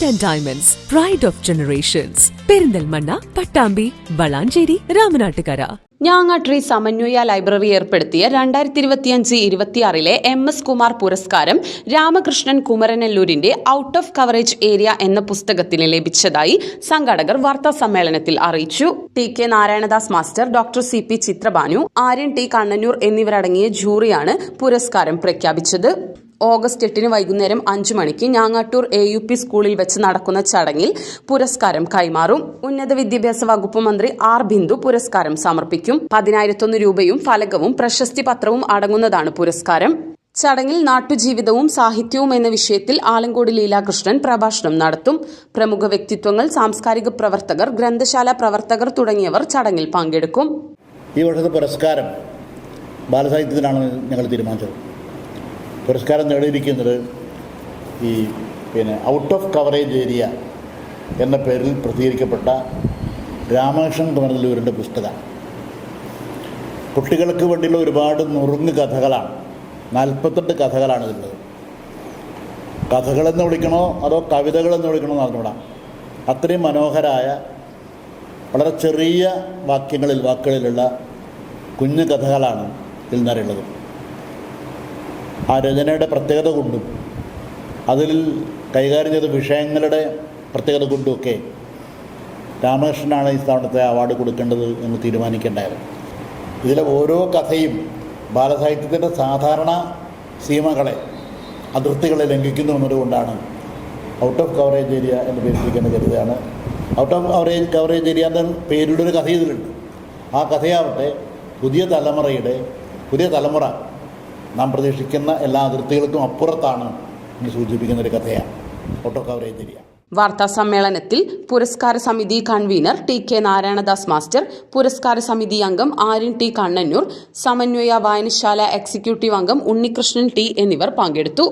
and Diamonds, Pride of Generations. Perinthalmanna, Pattambi, Valanchery, Ramanattukara. ഞാങ്ങാട്രി സമന്വയ library ഏർപ്പെടുത്തിയ 2025-26 MS Kumar പുരസ്കാരം രാമകൃഷ്ണൻ കുമരനെല്ലൂരിന്റെ ഔട്ട് ഓഫ് കവറേജ് ഏരിയ എന്ന പുസ്തകത്തിന് ലഭിച്ചതായി സംഘാടകർ വാർത്താസമ്മേളനത്തിൽ അറിയിച്ചു. TK Narayanadas master, doctor CP Chitrabhanu, Aryan T Kannannur എന്നിവരടങ്ങിയ ജൂറിയാണ് പുരസ്കാരം പ്രഖ്യാപിച്ചത്. ഓഗസ്റ്റ് 8 വൈകുന്നേരം 5 മണിക്ക് ഞാങ്ങാട്ടൂർ AUP സ്കൂളിൽ വെച്ച് നടക്കുന്ന ചടങ്ങിൽ പുരസ്കാരം കൈമാറും. ഉന്നത വിദ്യാഭ്യാസ വകുപ്പ് മന്ത്രി R ബിന്ദു പുരസ്കാരം സമർപ്പിക്കും. 10,001 രൂപയും ഫലകവും പ്രശസ്തി പത്രവും അടങ്ങുന്നതാണ് പുരസ്കാരം. ചടങ്ങിൽ നാട്ടുജീവിതവും സാഹിത്യവും എന്ന വിഷയത്തിൽ ആലങ്കോട് ലീലാകൃഷ്ണൻ പ്രഭാഷണം നടത്തും. പ്രമുഖ വ്യക്തിത്വങ്ങൾ, സാംസ്കാരിക പ്രവർത്തകർ, ഗ്രന്ഥശാല പ്രവർത്തകർ തുടങ്ങിയവർ ചടങ്ങിൽ പങ്കെടുക്കും. ഈ വർഷത്തെ പുരസ്കാരം ബാലസാഹിത്യത്തിനാണ് ഞങ്ങൾ തീരുമാനിച്ചത്. പുരസ്കാരം നേടിയിരിക്കുന്നത് ഔട്ട് ഓഫ് കവറേജ് ഏരിയ എന്ന പേരിൽ പ്രസിദ്ധീകരിക്കപ്പെട്ട രാമകൃഷ്ണൻ കുമരനെല്ലൂരിൻ്റെ പുസ്തകമാണ്. കുട്ടികൾക്ക് വേണ്ടിയുള്ള ഒരുപാട് നുറുങ്ങ് കഥകളാണ്. 48 കഥകളാണ് ഇതിലുള്ളത്. കഥകളെന്ന് വിളിക്കണോ അതോ കവിതകളെന്ന് വിളിക്കണോ എന്ന് അറിഞ്ഞൂടാ. അത്രയും മനോഹരമായ വളരെ ചെറിയ വാക്കുകളിലുള്ള കുഞ്ഞു കഥകളാണ് ഇതിൽ നിന്നുള്ളത്. ആ രചനയുടെ പ്രത്യേകത കൊണ്ടും അതിൽ കൈകാര്യം ചെയ്ത വിഷയങ്ങളുടെ പ്രത്യേകത കൊണ്ടുമൊക്കെ രാമകൃഷ്ണനാണ് ഈ തവണത്തെ അവാർഡ് കൊടുക്കേണ്ടത് എന്ന് തീരുമാനിക്കേണ്ടായിരുന്നു. ഇതിലെ ഓരോ കഥയും ബാലസാഹിത്യത്തിൻ്റെ സാധാരണ സീമകളെ, അതിർത്തികളെ ലംഘിക്കുന്നു എന്നതുകൊണ്ടാണ് ഔട്ട് ഓഫ് കവറേജ് ഏരിയ എന്ന് പേരിട്ടിരിക്കേണ്ട കരുതാണ്. ഔട്ട് ഓഫ് കവറേജ് ഏരിയ എന്ന പേരിലൊരു ഒരു കഥ ഇതിലുണ്ട്. ആ കഥയാവട്ടെ പുതിയ തലമുറ നാം പ്രതീക്ഷിക്കുന്ന എല്ലാ അതിർത്തികൾക്കും അപ്പുറത്താണ് എന്ന് സൂചിപ്പിക്കുന്ന ഒരു കഥയാണ് ഔട്ട് ഓഫ് കവറേജ് ഏരിയ. വാർത്താ സമ്മേളനത്തിൽ പുരസ്കാര സമിതി കൺവീനർ TK നാരായണദാസ് മാസ്റ്റർ, പുരസ്കാര സമിതി അംഗം ആര്യൻ T കണ്ണന്നൂർ, സമന്വയ വായനശാല എക്സിക്യൂട്ടീവ് അംഗം ഉണ്ണികൃഷ്ണൻ T എന്നിവർ പങ്കെടുത്തു.